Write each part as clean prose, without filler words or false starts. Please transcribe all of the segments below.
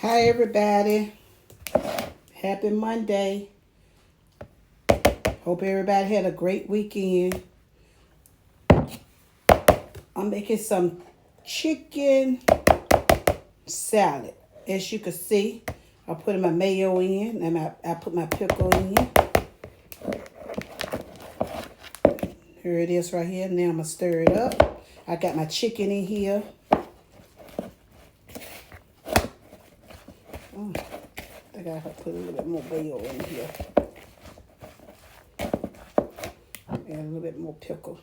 Hi, everybody. Happy Monday. Hope everybody had a great weekend. I'm making some chicken salad. As you can see, I put my mayo in and I put my pickle in. Here it is right here. Now I'm going to stir it up. I got my chicken in here. I got to put a little bit more mayo in here. And a little bit more pickle.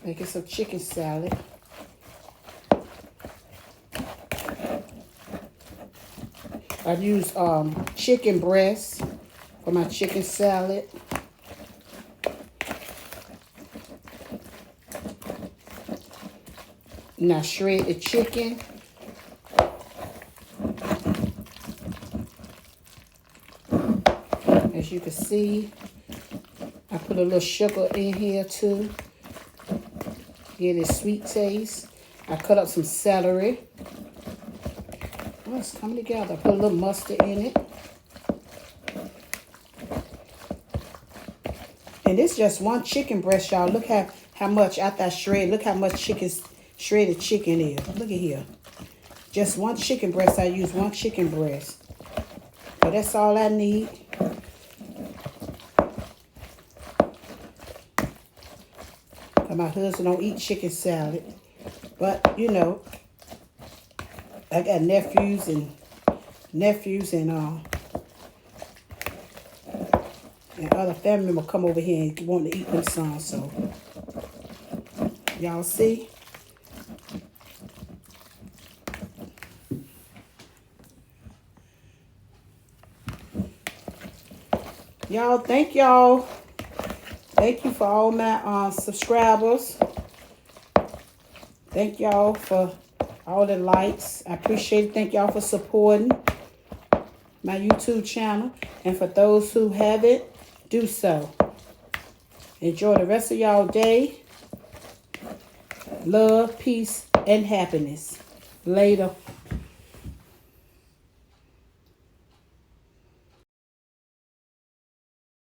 Making some chicken salad. I use chicken breast for my chicken salad. Now shred the chicken. As you can see, I put a little sugar in here too. Get a sweet taste. I cut up some celery. Oh, it's coming together. I put a little mustard in it. And this is just one chicken breast, y'all. Look how much after I shred. Look how much shredded chicken is. Look at here. Just one chicken breast. I use one chicken breast. But that's all I need. My husband don't eat chicken salad. But, you know, I got nephews and other family members come over here and want to eat them some. So, y'all see? Y'all, thank y'all. Thank you for all my subscribers. Thank y'all for all the likes. I appreciate it. Thank y'all for supporting my YouTube channel. And for those who haven't, do so. Enjoy the rest of y'all day. Love, peace, and happiness. Later.